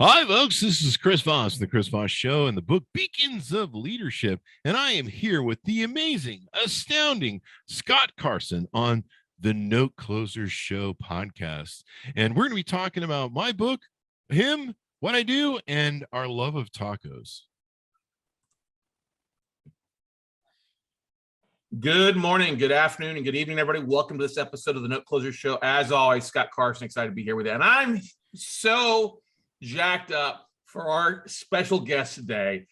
Hi, folks. This is Chirs Voss, the Chirs Voss Show, and the book Beacons of Leadership. And I am here with the amazing, astounding Scott Carson on the Note Closers Show podcast. And we're going to be talking about my book, him, what I do, and our love of tacos. Good morning, good afternoon, and good evening, everybody. Welcome to this episode of the Note Closers Show. As always, Scott Carson, excited to be here with you. And I'm so jacked up for our special guest today.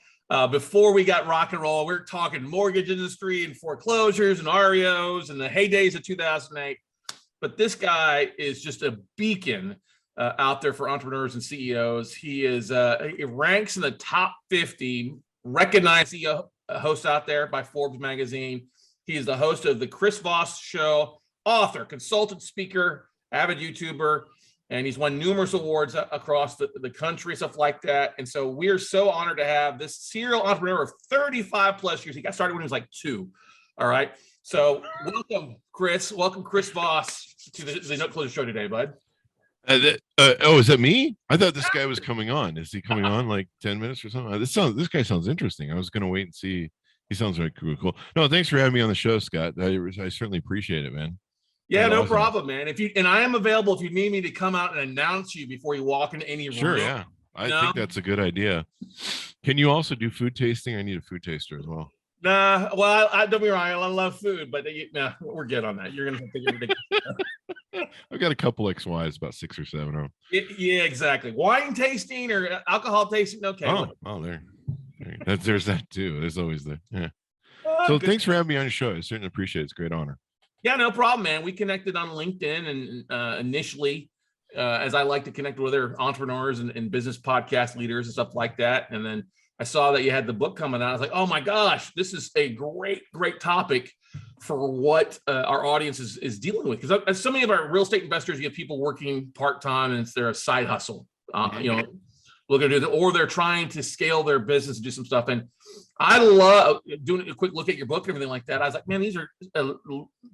Before we got rock and roll, we we're talking mortgage industry and foreclosures and REOs and the heydays of 2008. But this guy is just a beacon out there for entrepreneurs and CEOs. He ranks in the top 50 recognized CEO hosts out there by Forbes magazine. He is the host of the Chirs Voss Show, author, consultant, speaker, avid YouTuber, and he's won numerous awards across the country, stuff like that. And so we're so honored to have this serial entrepreneur of 35 plus years. He got started when he was like 2. All right. So welcome, Chris. Welcome, Chirs Voss, to the Note Closers Show today, bud. Is that me? I thought this guy was coming on. Is he coming on like 10 minutes or something? This guy sounds interesting. I was going to wait and see. He sounds very cool. No, thanks for having me on the show, Scott. I certainly appreciate it, man. Yeah, no problem, man. And I am available if you need me to come out and announce you before you walk into any room. Sure, yeah. I think that's a good idea. Can you also do food tasting? I need a food taster as well. Nah, well, I don't be wrong. I love food, but we're good on that. You're gonna think you're ridiculous. I've got a couple XYs, about 6 or 7 of them. Yeah, exactly. Wine tasting or alcohol tasting? Okay. There's that too. There's always that. Yeah. So thanks for having me on your show. I certainly appreciate it. It's a great honor. Yeah, no problem, man. We connected on LinkedIn and initially, as I like to connect with other entrepreneurs and business podcast leaders and stuff like that. And then I saw that you had the book coming out. I was like, oh my gosh, this is a great topic for what our audience is dealing with. Because as so many of our real estate investors, you have people working part-time and it's their side hustle, looking to do that, or they're trying to scale their business and do some stuff. And I love doing a quick look at your book and everything like that. I was like, man, these are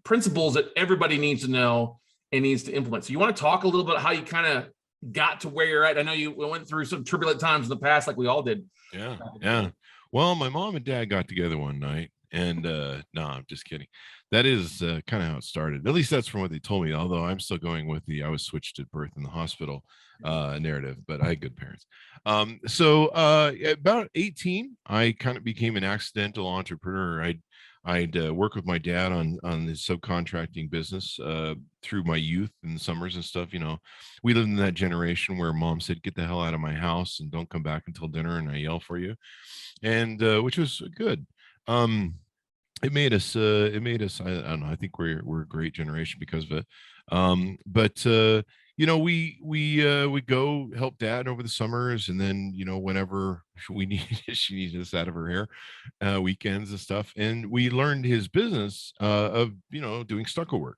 principles that everybody needs to know and needs to implement. So you want to talk a little bit how you kind of got to where you're at? I know you went through some turbulent times in the past, like we all did. Yeah. Well, my mom and dad got together one night, and no, I'm just kidding. That is kind of how it started. At least that's from what they told me. Although I'm still going with I was switched at birth in the hospital narrative, but I had good parents. So about 18, I kind of became an accidental entrepreneur. I'd work with my dad on his subcontracting business through my youth and summers and stuff. We lived in that generation where mom said, "Get the hell out of my house and don't come back until dinner, and I yell for you," and which was good. It made us. I don't know. I think we're a great generation because of it. But we go help dad over the summers, and then whenever she needed us out of her hair, weekends and stuff. And we learned his business of doing stucco work.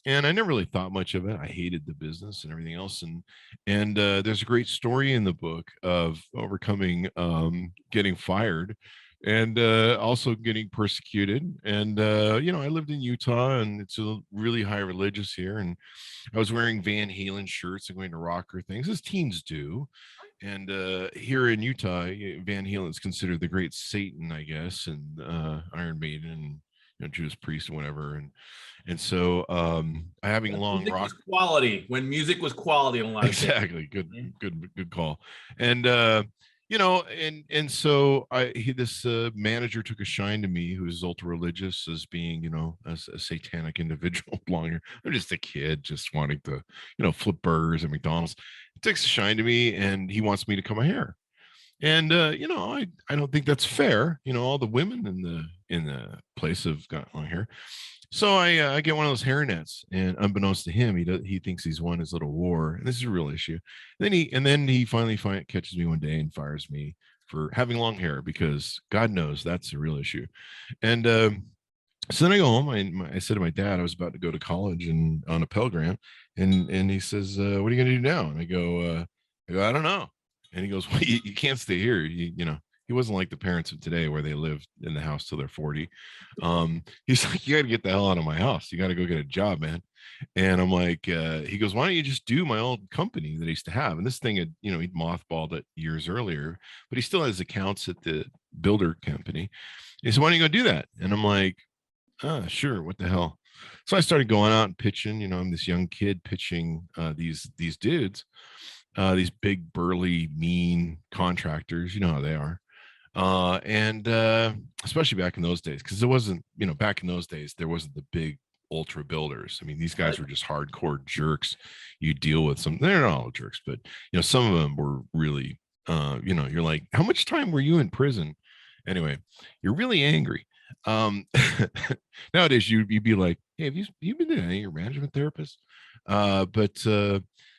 And I never really thought much of it. I hated the business and everything else. And there's a great story in the book of overcoming getting fired and also getting persecuted. And I lived in Utah, and it's a really high religious here, and I was wearing Van Halen shirts and going to rocker things as teens do. And here in Utah, Van Halen is considered the great Satan, I guess, and Iron Maiden and Judas Priest and whatever. And so having long rock quality when music was quality in life. Exactly. Good call. And and so this manager took a shine to me, who is ultra religious, as being, a satanic individual. I'm just a kid just wanting to, flip burgers at McDonald's. It takes a shine to me, and he wants me to cut my hair. And I don't think that's fair. All the women in the place have got long hair. So I get one of those hair nets, and unbeknownst to him, he thinks he's won his little war, and this is a real issue. And then he finally catches me one day and fires me for having long hair, because God knows that's a real issue. And so then I go home. I said to my dad, I was about to go to college and on a Pell Grant, and he says, "What are you going to do now?" And I go, I don't know. And he goes, "Well, you can't stay here. He He wasn't like the parents of today where they live in the house till they're 40. He's like, you got to get the hell out of my house. You got to go get a job, man. And I'm like, he goes, why don't you just do my old company that I used to have? And this thing had, he'd mothballed it years earlier, but he still has accounts at the builder company. He said, why don't you go do that? And I'm like, sure. What the hell? So I started going out and pitching. I'm this young kid pitching these dudes, these big, burly, mean contractors. You know how they are. And especially back in those days, because it wasn't, back in those days, there wasn't the big ultra builders. I mean, these guys were just hardcore jerks. You deal with some, they're not all jerks, but some of them were really, you're like, how much time were you in prison? Anyway, you're really angry. Nowadays you'd be like, hey, have you been to any of your management therapists?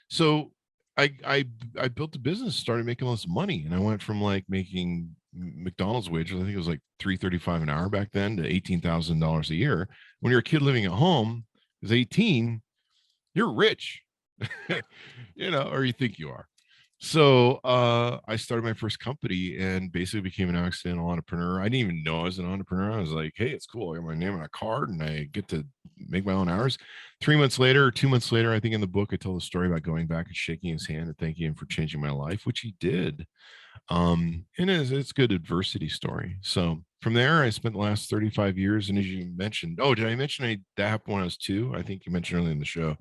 So I built a business, started making all this money, and I went from like making McDonald's wages, I think it was like $3.35 an hour back then, to $18,000 a year. When you're a kid living at home, is 18, you're rich, or you think you are. So I started my first company and basically became an accidental entrepreneur. I didn't even know I was an entrepreneur. I was like, hey, it's cool. I got my name on a card and I get to make my own hours. 2 months later, I think in the book, I tell the story about going back and shaking his hand and thanking him for changing my life, which he did. And it's a good adversity story. So from there, I spent the last 35 years. And as you mentioned, did I mention that happened when I was 2? I think you mentioned earlier in the show.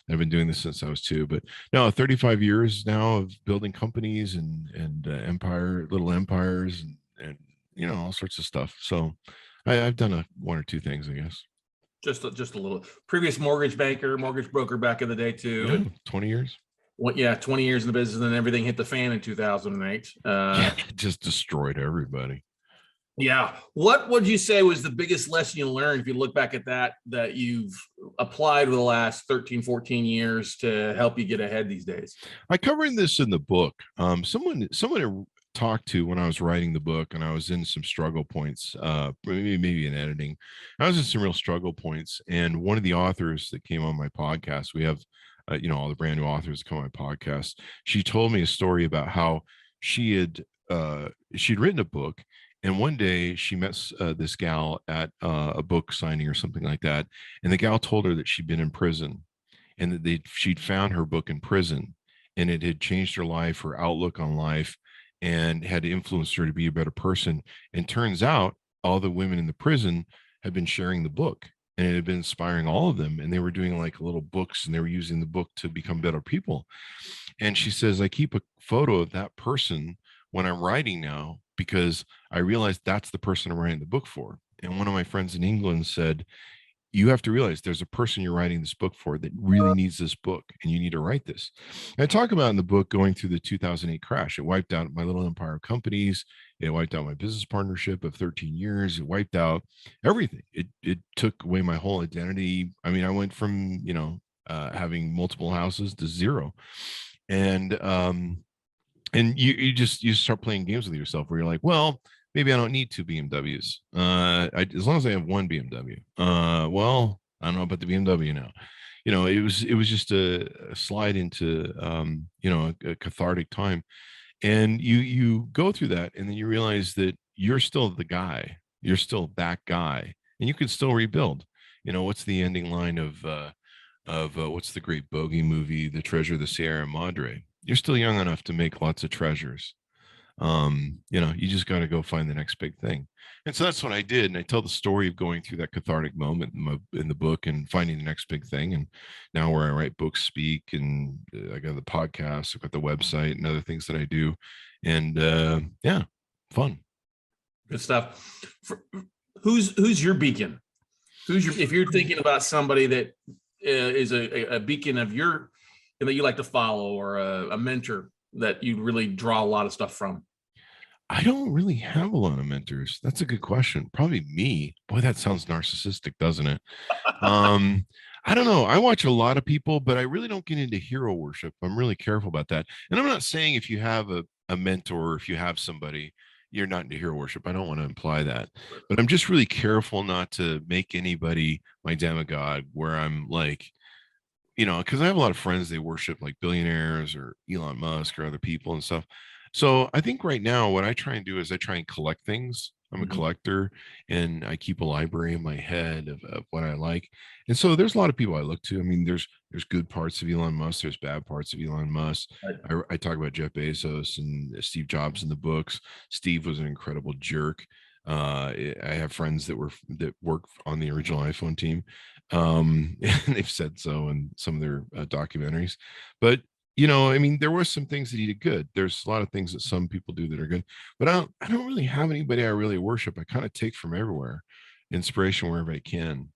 I've been doing this since I was 2, but no, 35 years now of building companies and little empires and all sorts of stuff. So I've done one or two things, I guess. Just a little. Previous mortgage broker back in the day too. Yeah, 20 years. 20 years in the business, and then everything hit the fan in 2008. It just destroyed everybody. Yeah. What would you say was the biggest lesson you learned, if you look back at that you've applied over the last 13, 14 years to help you get ahead these days? I covered this in the book. Someone I talked to when I was writing the book, and I was in some struggle points, maybe in editing. I was in some real struggle points. And one of the authors that came on my podcast, we have, all the brand new authors that come on my podcast. She told me a story about how she'd written a book. And one day she met this gal at a book signing or something like that. And the gal told her that she'd been in prison and that she'd found her book in prison, and it had changed her life, her outlook on life, and had influenced her to be a better person. And turns out all the women in the prison had been sharing the book, and it had been inspiring all of them. And they were doing like little books, and they were using the book to become better people. And she says, I keep a photo of that person when I'm writing now, because I realized that's the person I'm writing the book for. And one of my friends in England said, you have to realize there's a person you're writing this book for that really needs this book, and you need to write this. And I talk about in the book going through the 2008 crash. It wiped out my little empire of companies. It wiped out my business partnership of 13 years. It wiped out everything. It took away my whole identity. I mean, I went from, having multiple houses to zero. And you start playing games with yourself where you're like, well, maybe I don't need 2 BMWs. As long as I have 1 BMW. Well, I don't know about the BMW now. It was just a slide into a cathartic time. And you go through that, and then you realize that you're still the guy. You're still that guy, and you can still rebuild. What's the ending line of what's the great bogey movie, The Treasure of the Sierra Madre? You're still young enough to make lots of treasures. You just got to go find the next big thing. And so that's what I did. And I tell the story of going through that cathartic moment in the book and finding the next big thing. And now where I write books, speak, and I got the podcast, I've got the website and other things that I do. And fun. Good stuff. Who's your beacon? If you're thinking about somebody that is a beacon of that you like to follow, or a mentor that you really draw a lot of stuff from? I don't really have a lot of mentors. That's a good question. Probably me. Boy, that sounds narcissistic, doesn't it? I don't know. I watch a lot of people, but I really don't get into hero worship. I'm really careful about that. And I'm not saying if you have a mentor, or if you have somebody, you're not into hero worship. I don't want to imply that, but I'm just really careful not to make anybody my demigod, where I'm like, because I have a lot of friends, they worship like billionaires or Elon Musk or other people and stuff. So I think right now what I try and do is I try and collect things. I'm a Mhm. collector and I keep a library in my head of what I like. And so there's a lot of people I look to. I mean, there's good parts of Elon Musk, there's bad parts of Elon Musk. Right. I talk about Jeff Bezos and Steve Jobs in the books. Steve was an incredible jerk. I have friends that work on the original iPhone team. And they've said so in some of their documentaries. But I mean, there were some things that he did good. There's a lot of things that some people do that are good, but I don't really have anybody I really worship. I kind of take from everywhere, inspiration wherever I can.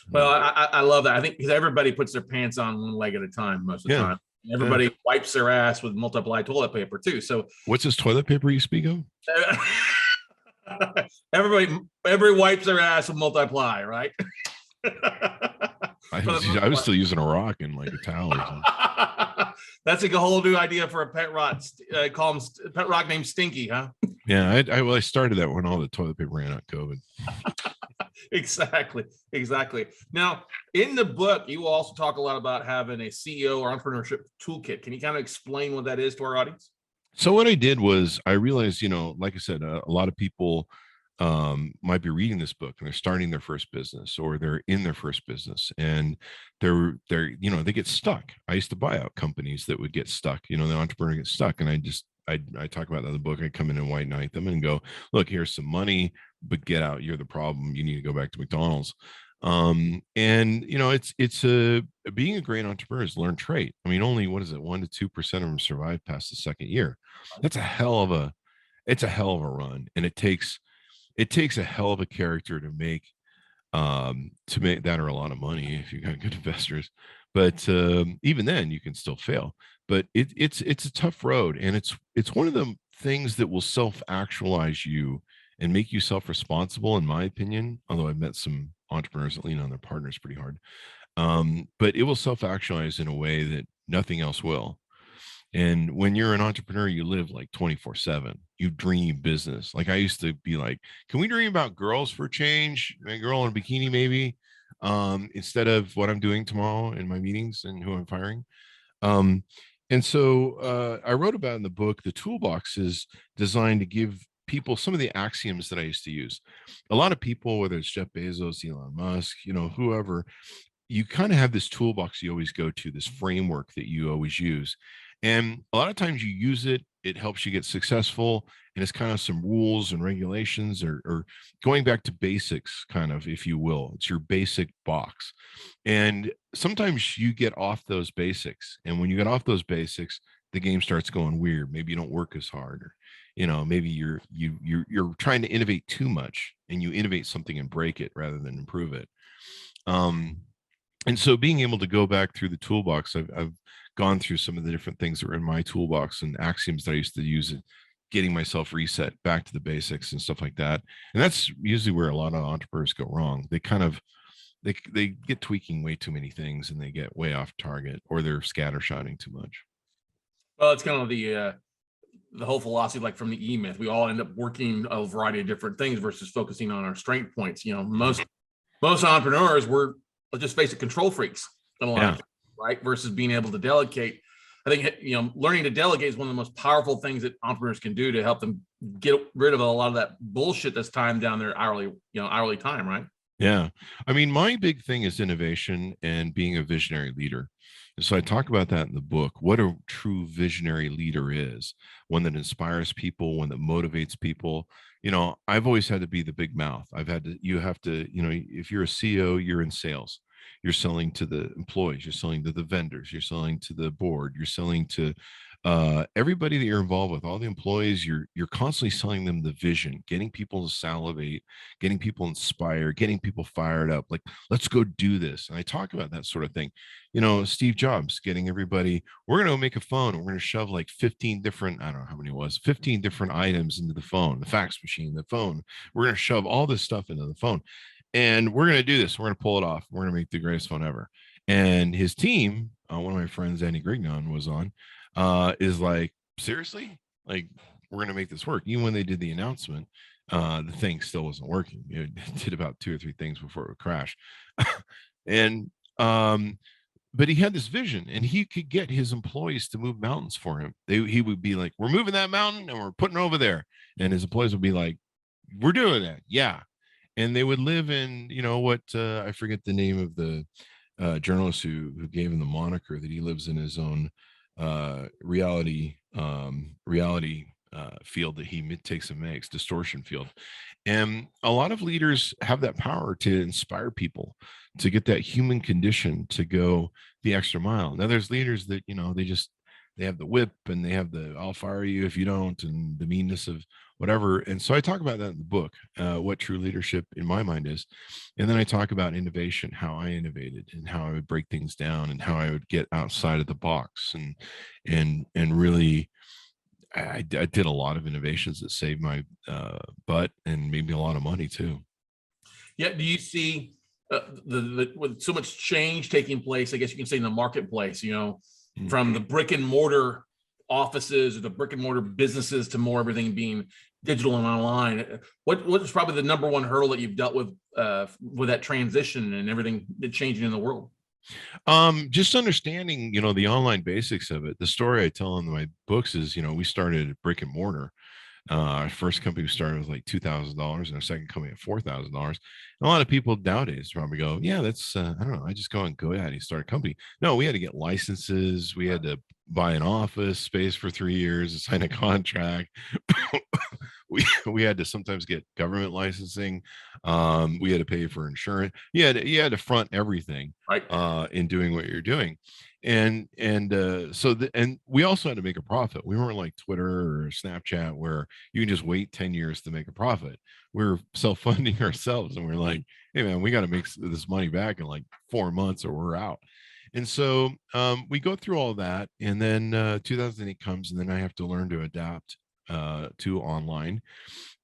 Well, Mm. I love that. I think because everybody puts their pants on one leg at a time most of the Yeah. time. Yeah. Everybody wipes their ass with multiply toilet paper too. So What's this toilet paper you speak of? everybody wipes their ass with multiply, right? I For the was most I was part. still using a rock and like a towel or something. That's like a whole new idea for a pet rock. Call him pet rock named Stinky, huh? Yeah, I started that when all the toilet paper ran out of COVID. Exactly. Now, in the book, you also talk a lot about having a CEO or entrepreneurship toolkit. Can you kind of explain what that is to our audience? So what I did was I realized, like I said, a lot of people might be reading this book and they're starting their first business or they're in their first business and they get stuck. I used to buy out companies that would get stuck. The entrepreneur gets stuck, and I talk about that in the book. I come in and white knight them and go, look, here's some money, but get out. You're the problem. You need to go back to McDonald's. And it's a being a great entrepreneur is a learned trait. I mean, only what is it, 1 to 2% of them survive past the second year. That's a hell of a it's a hell of a run, and it takes a hell of a character to make that, or a lot of money if you got good investors. But even then you can still fail. But it's a tough road, and it's one of the things that will self-actualize you and make you self-responsible, in my opinion. Although I've met some entrepreneurs that lean on their partners pretty hard. But it will self-actualize in a way that nothing else will. And when you're an entrepreneur, you live like 24/7. You dream business. Like I used to be like, can we dream about girls for a change? A girl in a bikini, maybe, instead of what I'm doing tomorrow in my meetings and who I'm firing. Um, and so I wrote about in the book, the toolbox is designed to give people some of the axioms that I used to use. A lot of people, whether it's Jeff Bezos, Elon Musk, whoever, you kind of have this toolbox you always go to, this framework that you always use. And a lot of times you use it, it helps you get successful. And it's kind of some rules and regulations, or going back to basics, kind of, if you will. It's your basic box. And sometimes you get off those basics. And when you get off those basics, the game starts going weird. Maybe you don't work as hard, or maybe you're trying to innovate too much, and you innovate something and break it rather than improve it. Um, and so being able to go back through the toolbox, I've gone through some of the different things that were in my toolbox and axioms that I used to use, and getting myself reset back to the basics and stuff like that. And that's usually where a lot of entrepreneurs go wrong. They kind of they get tweaking way too many things, and they get way off target, or they're scattershotting too much. Well, it's kind of the whole philosophy, like from the E-Myth. We all end up working a variety of different things versus focusing on our strength points. Most entrepreneurs were, let's just face it, control freaks in a lot of things, right? Versus being able to delegate. I think learning to delegate is one of the most powerful things that entrepreneurs can do to help them get rid of a lot of that bullshit that's time down their hourly time, right? Yeah. I mean, my big thing is innovation and being a visionary leader. And so I talk about that in the book, what a true visionary leader is, one that inspires people, one that motivates people. I've always had to be the big mouth. You have to, if you're a CEO, you're in sales. You're selling to the employees, you're selling to the vendors, you're selling to the board, you're selling to everybody that you're involved with, all the employees. You're constantly selling them the vision, getting people to salivate, getting people inspired, getting people fired up, like, let's go do this. And I talk about that sort of thing. Steve Jobs getting everybody, we're going to make a phone, we're going to shove like 15 different, I don't know how many it was, 15 different items into the phone, the fax machine, the phone. We're going to shove all this stuff into the phone, and we're going to do this, we're going to pull it off, we're going to make the greatest phone ever. And his team, one of my friends, Andy Grignon, was on, is like, seriously, like, we're gonna make this work. Even when they did the announcement, the thing still wasn't working. It did about 2 or 3 things before it would crash. And but he had this vision, and he could get his employees to move mountains for him. He would be like, we're moving that mountain and we're putting it over there. And his employees would be like, we're doing that. Yeah. And they would live in, what, I forget the name of the journalist who gave him the moniker, that he lives in his own reality field that he takes and makes, distortion field. And a lot of leaders have that power to inspire people to get that human condition to go the extra mile. Now there's leaders that, they have the whip, and they have the I'll fire you if you don't, and the meanness of whatever. And so I talk about that in the book, what true leadership in my mind is. And then I talk about innovation, how I innovated and how I would break things down and how I would get outside of the box and really I did a lot of innovations that saved my butt and made me a lot of money too. Yeah. Do you see with so much change taking place, I guess you can say, in the marketplace, from the brick and mortar offices or the brick and mortar businesses to more everything being digital and online? What's probably the number one hurdle that you've dealt with that transition and everything changing in the world? Just understanding, the online basics of it. The story I tell in my books is, we started brick and mortar. Our first company we started was like $2,000, and our second company at $4,000. A lot of people nowadays probably go, yeah, that's, I don't know, I just go ahead and start a company. No, we had to get licenses. We had to buy an office space for 3 years and sign a contract. we had to sometimes get government licensing. We had to pay for insurance. You had to front everything, Right. In doing what you're doing. And we also had to make a profit. We weren't like Twitter or Snapchat where you can just wait 10 years to make a profit. We're self-funding ourselves, and we're like, hey man, we got to make this money back in like 4 months or we're out. And so we go through all that, and then 2008 comes, and then I have to learn to adapt to online.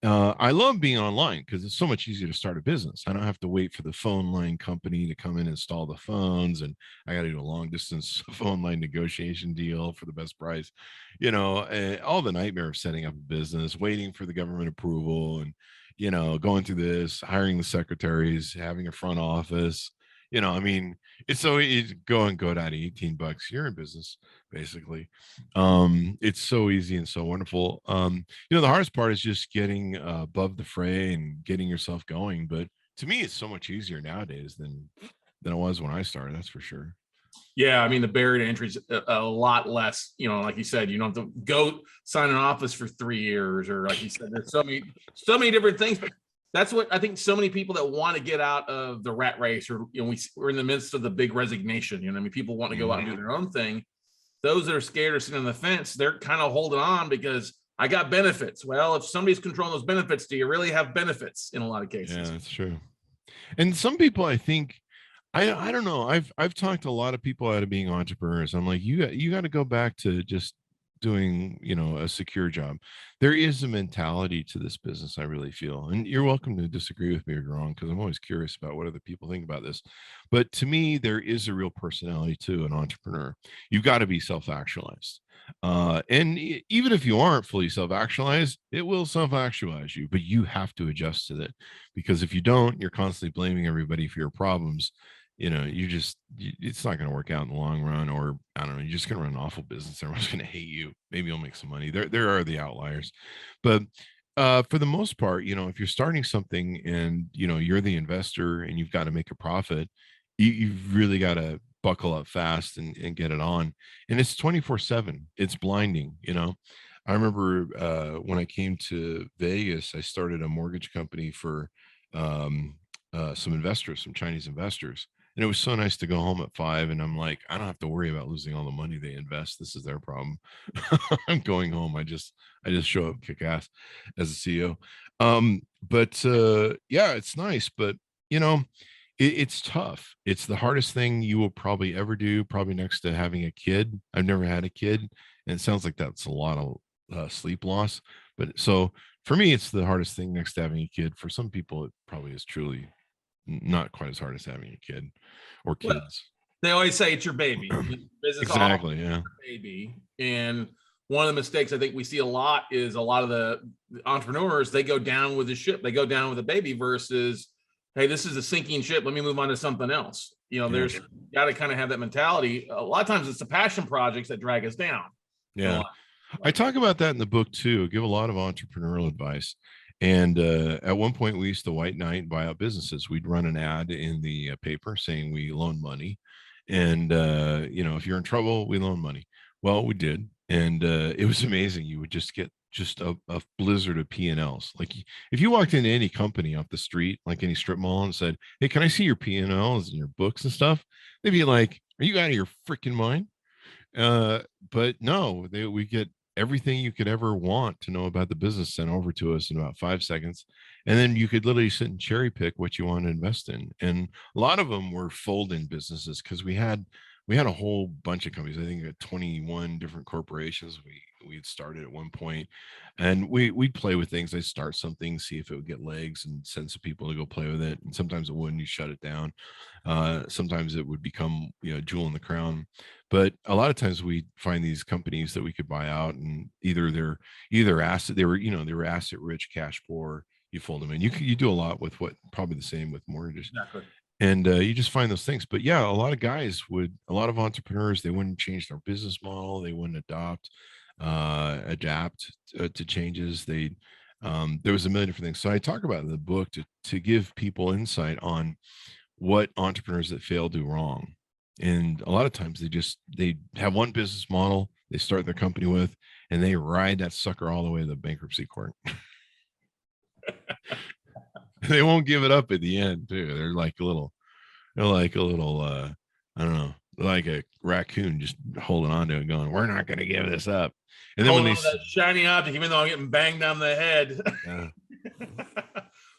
I love being online because it's so much easier to start a business. I don't have to wait for the phone line company to come in and install the phones, and I got to do a long distance phone line negotiation deal for the best price. All the nightmare of setting up a business, waiting for the government approval, and going through this, hiring the secretaries, having a front office. It's so easy to go down to $18. You're in business, basically. It's so easy and so wonderful. The hardest part is just getting above the fray and getting yourself going. But to me, it's so much easier nowadays than it was when I started. That's for sure. Yeah, I mean, the barrier to entry is a lot less. Like you said, you don't have to go sign an office for 3 years, or like you said, there's so many different things. But that's what I think so many people that want to get out of the rat race, or we're in the midst of the big resignation. People want to go out and do their own thing. Those that are scared or sitting on the fence, they're kind of holding on because I got benefits. Well, if somebody's controlling those benefits, do you really have benefits in a lot of cases? Yeah, that's true. And some people, I think, I don't know. I've talked to a lot of people out of being entrepreneurs. I'm like, you got to go back to just doing, a secure job. There is a mentality to this business, I really feel. And you're welcome to disagree with me if you're wrong, because I'm always curious about what other people think about this. But to me, there is a real personality to an entrepreneur. You've got to be self-actualized. Even if you aren't fully self-actualized, it will self-actualize you, but you have to adjust to that, because if you don't, you're constantly blaming everybody for your problems. It's not going to work out in the long run, or I don't know, you're just going to run an awful business. Everyone's going to hate you. Maybe you'll make some money. There are the outliers, but for the most part, if you're starting something and you're the investor and you've got to make a profit, you've really got to buckle up fast and get it on. And it's 24/7. It's blinding. I remember when I came to Vegas, I started a mortgage company for some Chinese investors. And it was so nice to go home at 5, and I'm like, I don't have to worry about losing all the money they invest. This is their problem. I'm going home. I just show up, kick ass as a CEO. But yeah, it's nice, but it's tough. It's the hardest thing you will probably ever do, probably next to having a kid. I've never had a kid, and it sounds like that's a lot of sleep loss. But so for me, it's the hardest thing next to having a kid. For some people, it probably is truly not quite as hard as having a kid or kids. Well, they always say it's your baby. Business exactly, yeah. Baby. And one of the mistakes I think we see a lot is a lot of the entrepreneurs, they go down with the ship. They go down with the baby versus, hey, this is a sinking ship. Let me move on to something else. There's got to kind of have that mentality. A lot of times it's the passion projects that drag us down. Yeah. I talk about that in the book too. Give a lot of entrepreneurial advice. And at one point, we used to white knight and buy out businesses. We'd run an ad in the paper saying we loan money. And, if you're in trouble, we loan money. Well, we did. And it was amazing. You would just get a blizzard of P&Ls. Like if you walked into any company off the street, like any strip mall, and said, "Hey, can I see your P&Ls and your books and stuff?" They'd be like, "Are you out of your freaking mind?" But no, we get everything you could ever want to know about the business sent over to us in about 5 seconds. And then you could literally sit and cherry pick what you want to invest in. And a lot of them were fold-in businesses because we had a whole bunch of companies. I think 21 different corporations we had started at one point, and we'd play with things. I'd start something, see if it would get legs, and send some people to go play with it. And sometimes it wouldn't. You shut it down. Sometimes it would become jewel in the crown. But a lot of times we find these companies that we could buy out, and either asset they were asset rich, cash poor. You fold them in. You do a lot with what probably the same with mortgages. Exactly. And you just find those things. But yeah, a lot of entrepreneurs, they wouldn't change their business model. They wouldn't adapt to changes. There was a million different things. So I talk about it in the book to give people insight on what entrepreneurs that fail do wrong. And a lot of times they have one business model they start their company with, and they ride that sucker all the way to the bankruptcy court. They won't give it up at the end too. They're like a little I don't know, like a raccoon just holding on to it going, "We're not going to give this up." And then when they that shiny object, even though I'm getting banged on the head. Yeah.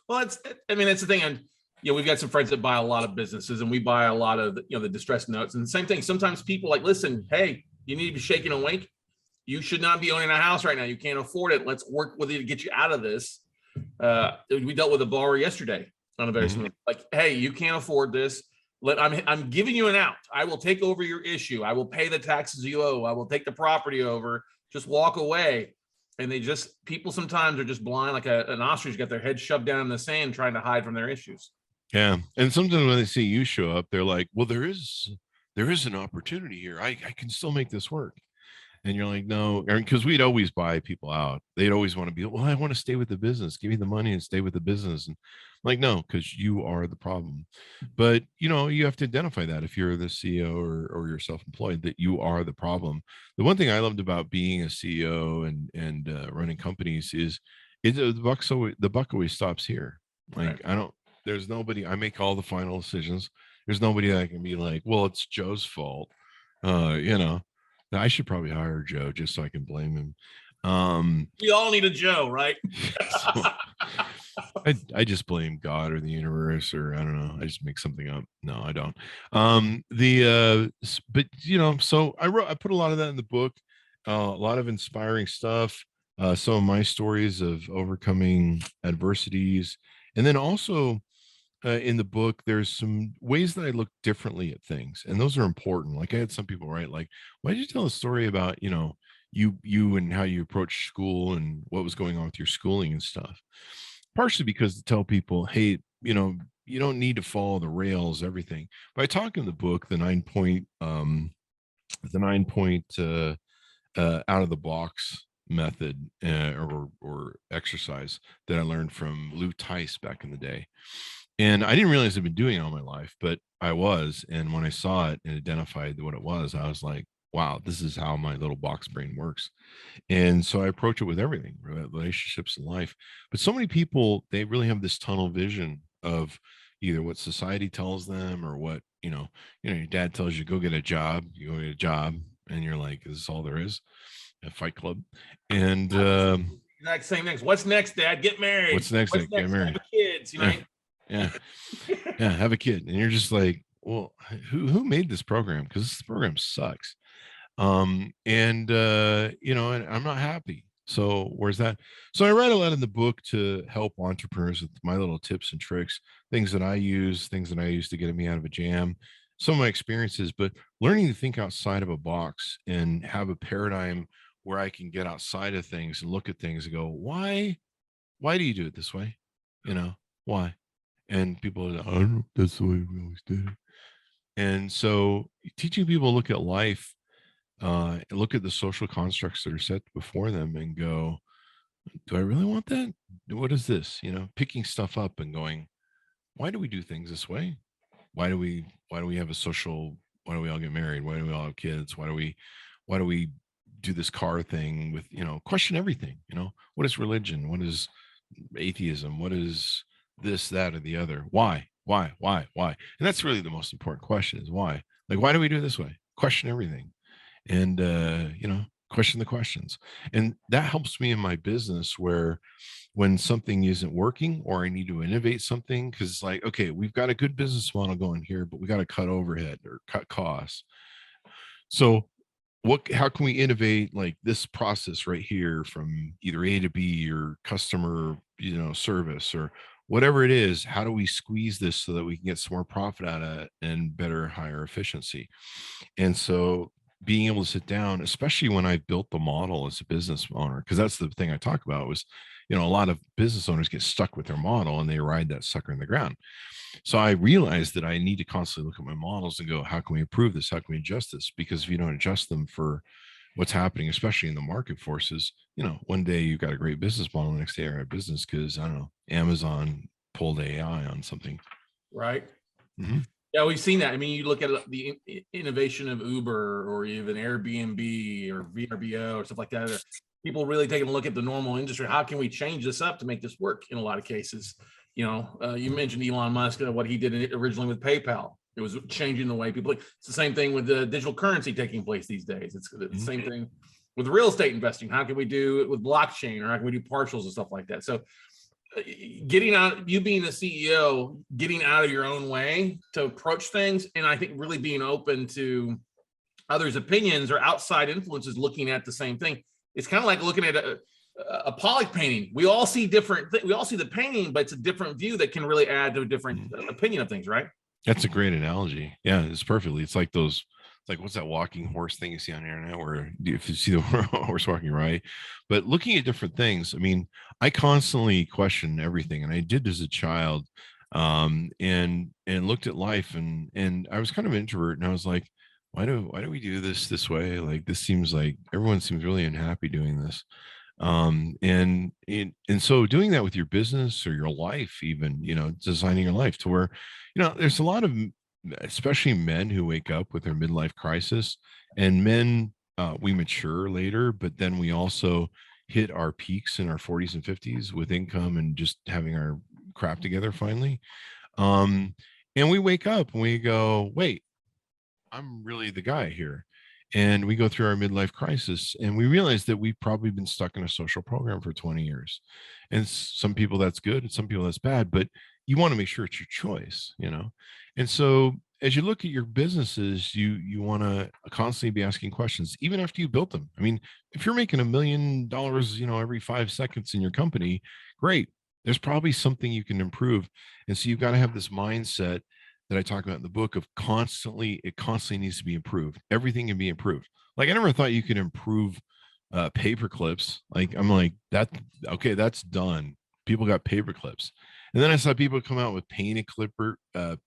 Well, it's the thing. And we've got some friends that buy a lot of businesses, and we buy a lot of the distress notes. And the same thing. Sometimes people like, "Listen, hey, you need to be shaking awake. You should not be owning a house right now. You can't afford it. Let's work with you to get you out of this." We dealt with a borrower yesterday on a very similar, like, "Hey, you can't afford this. I'm giving you an out. I will take over your issue. I will pay the taxes you owe. I will take the property over. Just walk away." And people sometimes are just blind, like an ostrich got their head shoved down in the sand trying to hide from their issues. Yeah. And sometimes when they see you show up, they're like, "Well, there is an opportunity here. I can still make this work." And you're like, "No," because we'd always buy people out. They'd always want to be, "Well, I want to stay with the business. Give me the money and stay with the business." And I'm like, "No, because you are the problem." But you have to identify that if you're the CEO or you're self-employed, that you are the problem. The one thing I loved about being a CEO and running companies is the buck always stops here. Like, Right. there's nobody. I make all the final decisions. There's nobody that can be like, "Well, it's Joe's fault." I should probably hire Joe just so I can blame him. We all need a Joe, right? So I just blame God or the universe, or I don't know. I just make something up. No, I don't. So I put a lot of that in the book, a lot of inspiring stuff, some of my stories of overcoming adversities. And then also in the book, there's some ways that I look differently at things, and those are important. Like I had some people write, like, "Why did you tell a story about you and how you approach school and what was going on with your schooling and stuff?" Partially because to tell people, "Hey, you don't need to follow the rails, everything." But I talk in the book the 9 point out of the box method or exercise that I learned from Lou Tice back in the day. And I didn't realize I'd been doing it all my life, but I was. And when I saw it and identified what it was, I was like, "Wow, this is how my little box brain works." And so I approach it with everything, relationships and life. But so many people, they really have this tunnel vision of either what society tells them or what, your dad tells you, "Go get a job." You go get a job and you're like, "Is this all there is?" A Fight Club. And Exact same things. What's next, Dad? Get married. What's next? Get married. Have kids. Yeah. Have a kid. And you're just like, "Well, who made this program? Because this program sucks." And I'm not happy. So where's that? So I write a lot in the book to help entrepreneurs with my little tips and tricks, things that I use to get me out of a jam, some of my experiences, but learning to think outside of a box and have a paradigm where I can get outside of things and look at things and go, why do you do it this way? Why? And people are like, "I don't know, that's the way we always did it." And so teaching people to look at life, look at the social constructs that are set before them and go, do I really want that? What is this? Picking stuff up and going, why do we do things this way? Why do we have a social, why do we all get married? Why do we all have kids? Why do we do this car thing with, question everything, what is religion? What is atheism? What is this, that, or the other? Why? And that's really the most important question is why. Like, why do we do it this way? Question everything. And question the questions. And that helps me in my business where when something isn't working or I need to innovate something, because it's like, okay, we've got a good business model going here, but we got to cut overhead or cut costs. So how can we innovate like this process right here from either A to B or customer, service or whatever it is? How do we squeeze this so that we can get some more profit out of it and better, higher efficiency? And so being able to sit down, especially when I built the model as a business owner, because that's the thing I talk about was, a lot of business owners get stuck with their model and they ride that sucker in the ground. So I realized that I need to constantly look at my models and go, how can we improve this? How can we adjust this? Because if you don't adjust them for what's happening, especially in the market forces, one day you've got a great business model, the next day you're out of business because, I don't know, Amazon pulled AI on something. Right. Mm-hmm. Yeah, we've seen that. I mean, you look at the innovation of Uber or even Airbnb or VRBO or stuff like that. People really taking a look at the normal industry. How can we change this up to make this work in a lot of cases? You mentioned Elon Musk, what he did originally with PayPal. It was changing the way people. It's the same thing with the digital currency taking place these days. It's the same thing with real estate investing. How can we do it with blockchain, or how can we do partials and stuff like that? So getting out, you being the CEO, getting out of your own way to approach things, and I think really being open to others' opinions or outside influences looking at the same thing. It's kind of like looking at a Pollock painting. We all see different. We all see the painting, but it's a different view that can really add to a different opinion of things, right? That's a great analogy. Yeah, it's perfectly. It's like those. It's like, what's that walking horse thing you see on the internet where if you see the horse walking, right? But looking at different things, I mean, I constantly question everything, and I did as a child, and looked at life, and I was kind of an introvert, and I was like, why do we do this way? Like, this seems like everyone seems really unhappy doing this. And so doing that with your business or your life, even, designing your life to where, there's a lot of especially men who wake up with their midlife crisis, and men, we mature later, but then we also hit our peaks in our 40s and 50s with income and just having our crap together finally. um and we wake up and we go, wait, I'm really the guy here. And we go through our midlife crisis and we realize that we've probably been stuck in a social program for 20 years. And some people that's good and some people that's bad, but you want to make sure it's your choice. And so as you look at your businesses, you want to constantly be asking questions, even after you built them. I mean, if you're making $1 million, every 5 seconds in your company, great. There's probably something you can improve. And so you've got to have this mindset that I talk about in the book of it constantly needs to be improved. Everything can be improved. Like I never thought you could improve paper clips. Like I'm like that. Okay, that's done. People got paper clips. And then I saw people come out with painted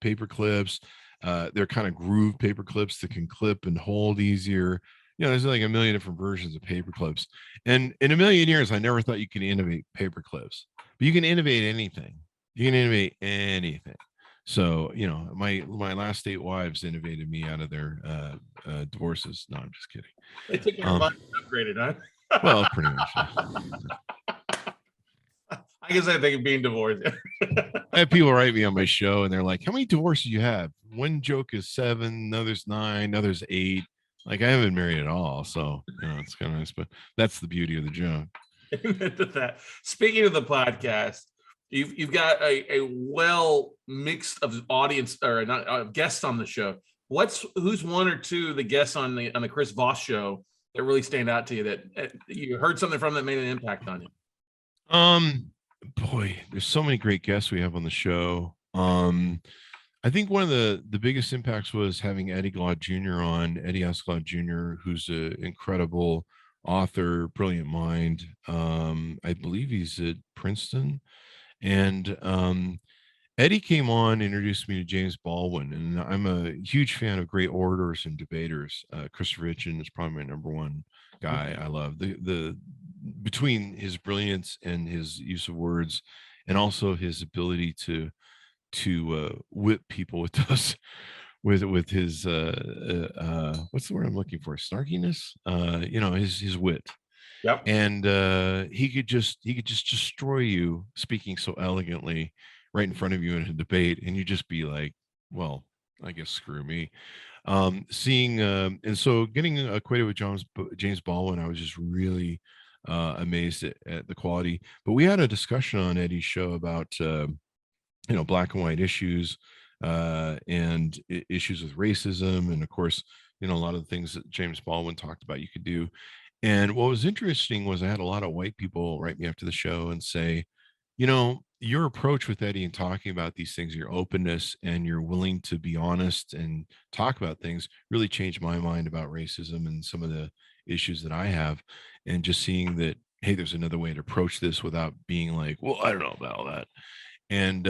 paper clips. They're kind of groove paper clips that can clip and hold easier. There's like a million different versions of paper clips. And in a million years, I never thought you could innovate paper clips, but you can innovate anything. You can innovate anything. So, my last 8 wives innovated me out of their divorces. No, I'm just kidding. They took your money and upgraded, huh? Well, pretty much. I guess I think of being divorced. I have people write me on my show and they're like, how many divorces you have? One joke is 7, another's 9, another's 8. Like I haven't married at all. So, it's kind of nice, but that's the beauty of the joke. That. Speaking of the podcast, you've got a well mixed of audience or not guests on the show. Who's one or two of the guests on the Chirs Voss show that really stand out to you that you heard something from that made an impact on you? Boy, there's so many great guests we have on the show. I think one of the biggest impacts was having Eddie Ascalon Jr., who's an incredible author, brilliant mind. I believe he's at Princeton. And Eddie came on, introduced me to James Baldwin, and I'm a huge fan of great orators and debaters. Christopher Hitchens is probably my number one guy. I love the between his brilliance and his use of words, and also his ability to whip people with those with his what's the word I'm looking for, snarkiness, his wit, Yep. and he could just destroy you speaking so elegantly right in front of you in a debate, and you just be like, well, I guess screw me. Seeing and so getting acquainted with James Baldwin, I was just really amazed at the quality. But we had a discussion on Eddie's show about black and white issues, and issues with racism, and of course, a lot of the things that James Baldwin talked about you could do. And what was interesting was I had a lot of white people write me after the show and say, your approach with Eddie and talking about these things, your openness and you're willing to be honest and talk about things really changed my mind about racism and some of the issues that I have. And just seeing that, hey, there's another way to approach this without being like, well, I don't know about all that. And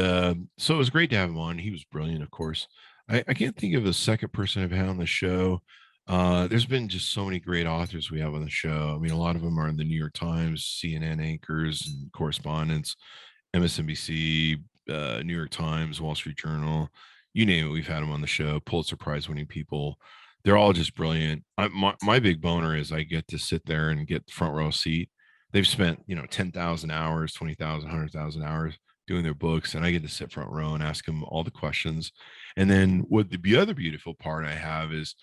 so it was great to have him on. He was brilliant, of course. I can't think of a second person I've had on the show. There's been just so many great authors we have on the show. I mean, a lot of them are in the New York Times, CNN anchors and correspondents, MSNBC, New York Times, Wall Street Journal, you name it. We've had them on the show. Pulitzer Prize winning people. They're all just brilliant. My big boner is I get to sit there and get the front row seat. They've spent 10,000 hours, 20,000, 100,000 hours doing their books, and I get to sit front row and ask them all the questions. And then what the other beautiful part I have is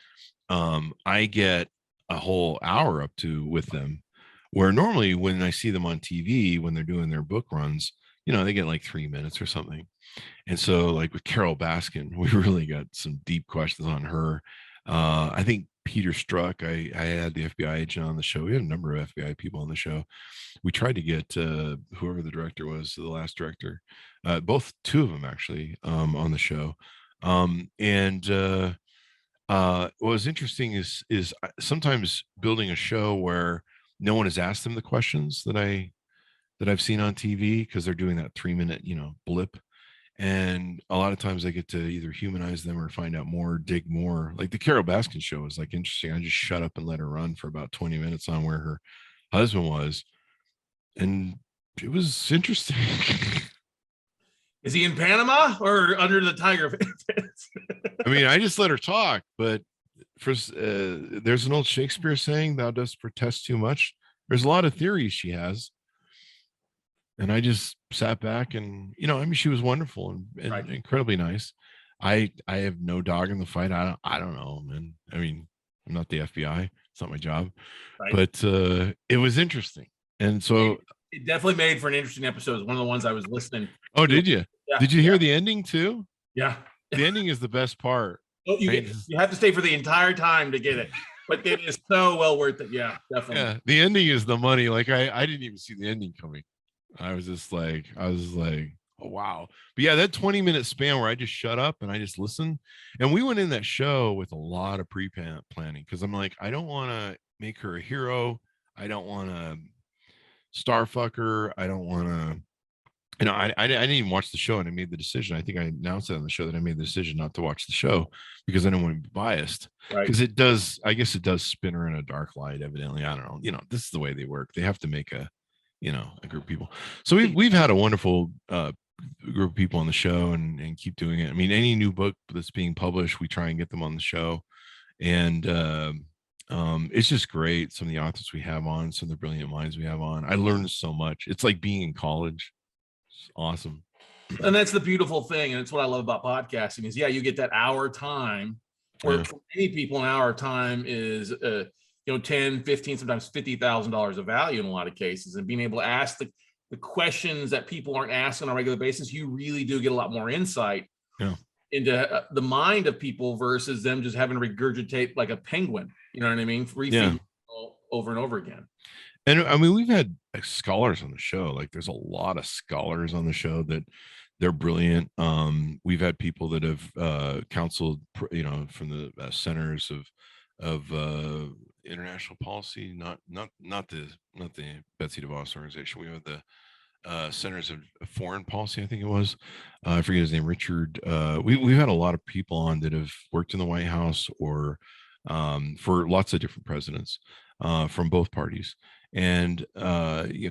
I get a whole hour up to with them, where normally when I see them on TV when they're doing their book runs, they get like 3 minutes or something. And so, like with Carol Baskin, we really got some deep questions on her. I think Peter Strzok, I had the FBI agent on the show. We had a number of FBI people on the show. We tried to get whoever the director was, the last director, two of them actually, on the show. And what was interesting is sometimes building a show where no one has asked them the questions that I've seen on TV, because they're doing that 3 minute blip. And a lot of times I get to either humanize them or find out more, dig more. Like the Carol Baskin show was like interesting. I just shut up and let her run for about 20 minutes on where her husband was. And it was interesting. Is he in Panama or under the tiger fence? I mean, I just let her talk, but there's an old Shakespeare saying, thou dost protest too much. There's a lot of theories she has. And I just sat back and, I mean, she was wonderful and Right. incredibly nice. I have no dog in the fight. I don't know, man. I mean, I'm not the FBI. It's not my job, Right. but it was interesting. And so it definitely made for an interesting episode. It was one of the ones I was listening. Oh, did you? Yeah, did you hear the ending too? Yeah. The ending is the best part. Oh, you have to stay for the entire time to get it, but it is so well worth it. Yeah, definitely. Yeah, the ending is the money. Like I didn't even see the ending coming. I was like, oh wow. But yeah, that 20-minute span where I just shut up and I just listened. And we went in that show with a lot of pre-planning, because I'm like, I don't want to make her a hero. I don't want to star fuck her. I don't want to, I didn't even watch the show, and I made the decision. I think I announced it on the show that I made the decision not to watch the show because I don't want to be biased. Because it does, I guess it does spin her in a dark light, evidently. I don't know. This is the way they work. They have to make a group of people. So we've had a wonderful group of people on the show, and keep doing it. I mean, any new book that's being published, we try and get them on the show. And it's just great. Some of the authors we have on, some of the brilliant minds we have on. I learned so much. It's like being in college. It's awesome. And that's the beautiful thing. And it's what I love about podcasting is, you get that hour time where for many people, an hour time is, 10, 15, sometimes $50,000 of value in a lot of cases. And being able to ask the questions that people aren't asking on a regular basis, you really do get a lot more insight into the mind of people versus them just having to regurgitate like a penguin. You know what I mean? Over and over again. And I mean, we've had scholars on the show. Like there's a lot of scholars on the show that they're brilliant. We've had people that have counseled, from the centers of international policy, not the Betsy DeVos organization. We have the Centers of Foreign Policy, I think it was. I forget his name, Richard. We've had a lot of people on that have worked in the White House or for lots of different presidents from both parties, and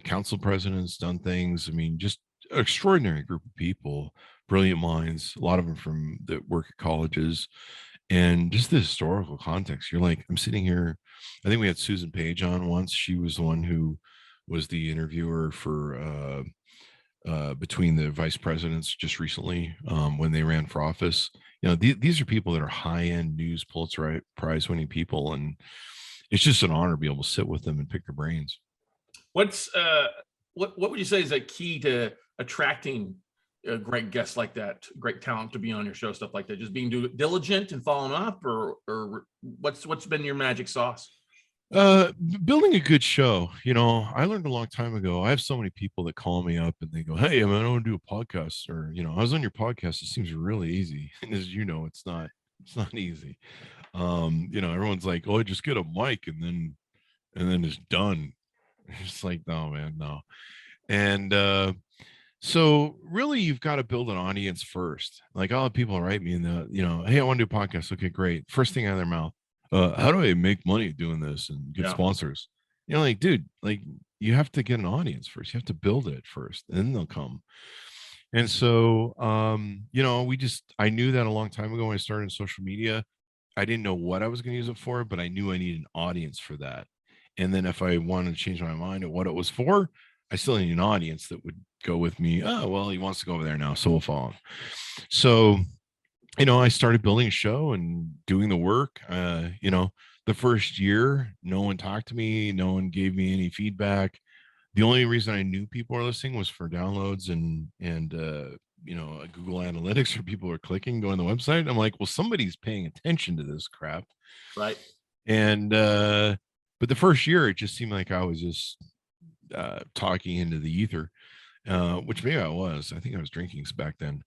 council presidents done things. I mean, just extraordinary group of people, brilliant minds. A lot of them from that work at colleges, and just the historical context. You're like, I'm sitting here. I think we had Susan Page on once. She was the one who was the interviewer for between the vice presidents just recently when they ran for office. These are people that are high-end news Pulitzer Prize winning people, and it's just an honor to be able to sit with them and pick their brains. What would you say is a key to attracting a great guest like that, great talent to be on your show, stuff like that? Just being diligent and following up, or what's been your magic sauce? Building a good show. I learned a long time ago. I have so many people that call me up and they go, "Hey, I want to do a podcast," or I was on your podcast. It seems really easy, and as you know, it's not easy. Everyone's like, "Oh, just get a mic and then it's done." It's like, no, man, no. And so really, you've got to build an audience first. Like, I'll have people write me "Hey, I want to do a podcast." Okay, great. First thing out of their mouth, how do I make money doing this and get sponsors? Like, dude, like, you have to get an audience first. You have to build it first, and then they'll come. And so, I knew that a long time ago when I started in social media. I didn't know what I was going to use it for, but I knew I needed an audience for that. And then if I wanted to change my mind at what it was for, I still need an audience that would go with me. Oh, well, he wants to go over there now, so we'll follow him. So, I started building a show and doing the work. The first year, no one talked to me. No one gave me any feedback. The only reason I knew people were listening was for downloads and Google Analytics, or people were clicking, going to the website. I'm like, well, somebody's paying attention to this crap. Right. And, but the first year, it just seemed like I was just talking into the ether, which maybe I was. I think I was drinking back then.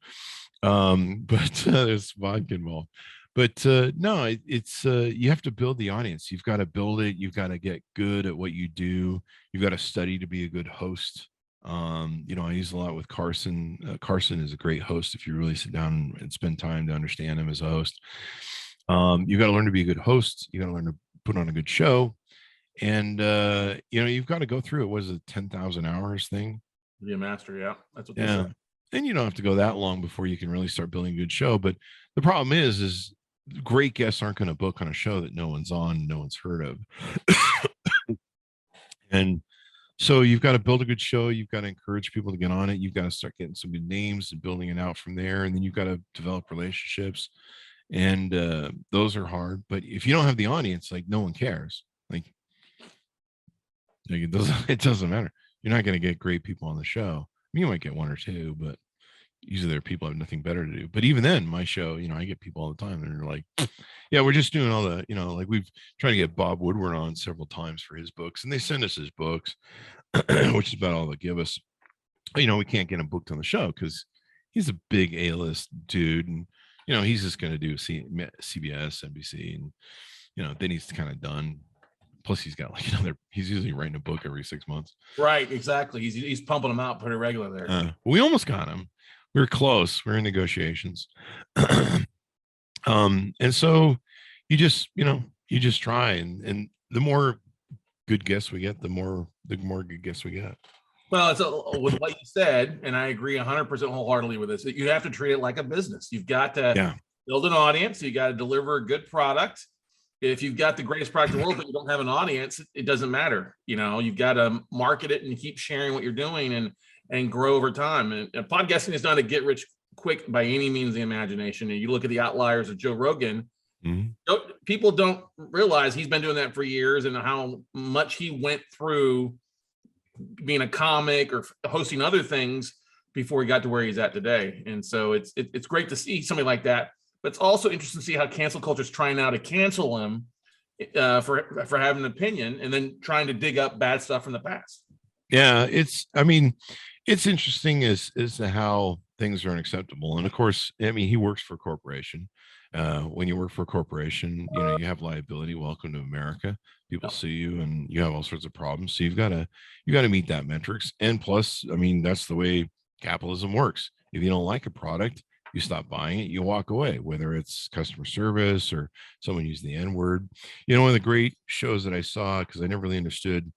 But there's vodka involved. But no, it's you have to build the audience. You've got to build it. You've got to get good at what you do. You've got to study to be a good host. I use a lot with Carson. Carson is a great host if you really sit down and spend time to understand him as a host. You've got to learn to be a good host. You got to learn to put on a good show. And you've got to go through it. What is it, 10,000 hours thing? Be a master, yeah. That's what they say. And you don't have to go that long before you can really start building a good show. But the problem is great guests aren't going to book on a show that no one's on, no one's heard of. And so you've got to build a good show. You've got to encourage people to get on it. You've got to start getting some good names and building it out from there. And then you've got to develop relationships. And those are hard. But if you don't have the audience, like, no one cares. Like it doesn't matter. You're not going to get great people on the show. You might get one or two, but usually there are people who have nothing better to do. But even then, my show, I get people all the time and they're like, yeah, we're just doing all the, like, we've tried to get Bob Woodward on several times for his books, and they send us his books, which is about all they give us. We can't get him booked on the show because he's a big A-list dude, and he's just going to do CBS, NBC, and then he's kind of done. Plus, he's got he's usually writing a book every 6 months. Right, exactly. He's pumping them out pretty regular there. We almost got him. We were close. We're in negotiations. And so you just try, and the more good guests we get, the more good guests we get. Well, it's with what you said, and I agree 100% wholeheartedly with this. You have to treat it like a business. You've got to build an audience. You got to deliver a good product. If you've got the greatest product in the world, but you don't have an audience, it doesn't matter. You've got to market it and keep sharing what you're doing and grow over time. And podcasting is not a get rich quick by any means of the imagination. And you look at the outliers of Joe Rogan, people don't realize he's been doing that for years and how much he went through being a comic or hosting other things before he got to where he's at today. And so it's great to see somebody like that. But it's also interesting to see how cancel culture is trying now to cancel him for having an opinion and then trying to dig up bad stuff from the past. Yeah, it's interesting as to how things are unacceptable. And of course, he works for a corporation, When you work for a corporation, you have liability. Welcome to America. People see you, and you have all sorts of problems. So you got to meet that metrics. And plus, I mean, that's the way capitalism works. If you don't like a product, you stop buying it, you walk away, whether it's customer service or someone used the N word. One of the great shows that I saw, because I never really understood,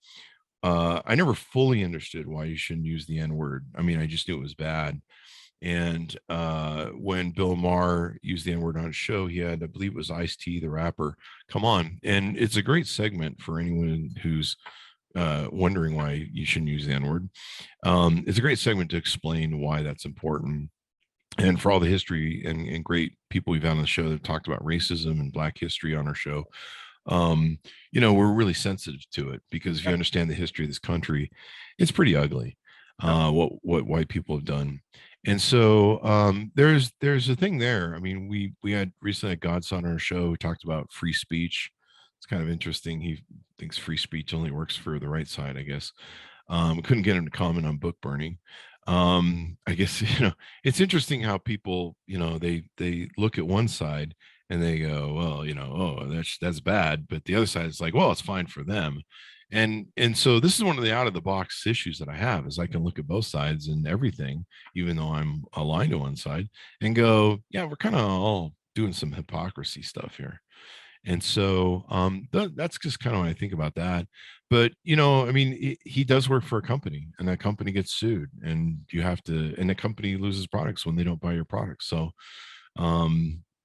I never fully understood why you shouldn't use the N word. I mean, I just knew it was bad. And when Bill Maher used the N word on his show, he had, I believe it was Ice-T, the rapper, come on. And it's a great segment for anyone who's wondering why you shouldn't use the N word. It's a great segment to explain why that's important. And for all the history and great people we've had on the show that have talked about racism and Black history on our show, we're really sensitive to it, because if you understand the history of this country, it's pretty ugly, what white people have done. And so there's a thing there. I mean, we had recently Godson on our show who talked about free speech. It's kind of interesting. He thinks free speech only works for the right side, I guess. Couldn't get him to comment on book burning. I guess, it's interesting how people, they look at one side and they go, well, oh, that's bad. But the other side is like, well, it's fine for them. And so this is one of the out of the box issues that I have, is I can look at both sides and everything, even though I'm aligned to one side, and go, yeah, we're kind of all doing some hypocrisy stuff here. And so that's just kind of when I think about that. But, I mean, he does work for a company, and that company gets sued, and the company loses products when they don't buy your products. So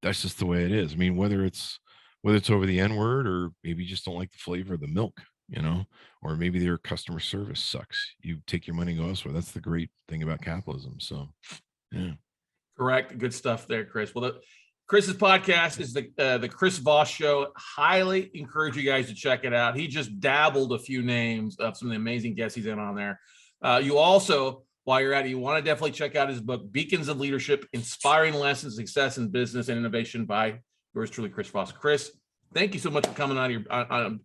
that's just the way it is. I mean, whether it's over the N word, or maybe you just don't like the flavor of the milk, or maybe their customer service sucks. You take your money and go elsewhere. That's the great thing about capitalism. So, yeah. Correct. Good stuff there, Chris. Well, Chris's podcast is the Chirs Voss Show. Highly encourage you guys to check it out. He just dabbled a few names of some of the amazing guests he's in on there. You also, while you're at it, you want to definitely check out his book, Beacons of Leadership, Inspiring Lessons of Success in Business and Innovation, by yours truly, Chirs Voss. Chris, thank you so much for coming on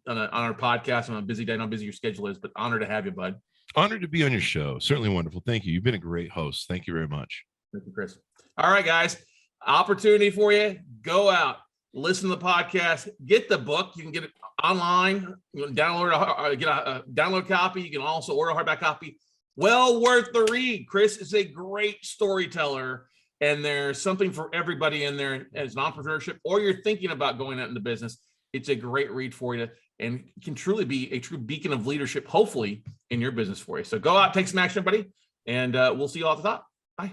our podcast on a busy day. I know how busy your schedule is, but honored to have you, bud. Honored to be on your show. Certainly wonderful. Thank you. You've been a great host. Thank you very much. Thank you, Chris. All right, guys. Opportunity for you. Go out, listen to the podcast, get the book. You can get it online. You can get a download copy. You can also order a hardback copy. Well worth the read. Chris is a great storyteller, and there's something for everybody in there as an entrepreneurship, or you're thinking about going out into business. It's a great read for you, and can truly be a true beacon of leadership, hopefully, in your business for you. So go out, take some action, everybody, and we'll see you all at the top. Bye.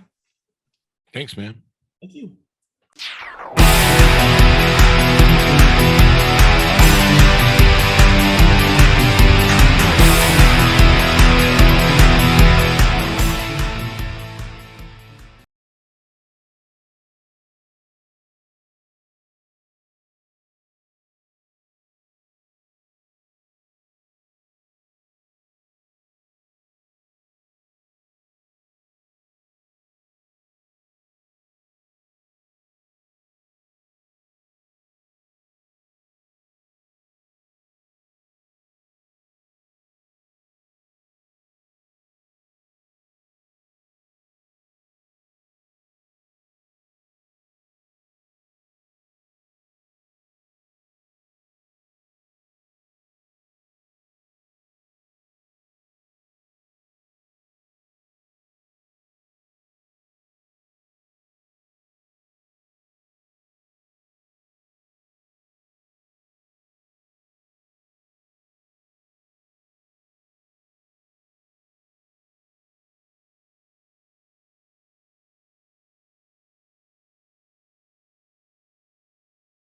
Thanks, man. Thank you.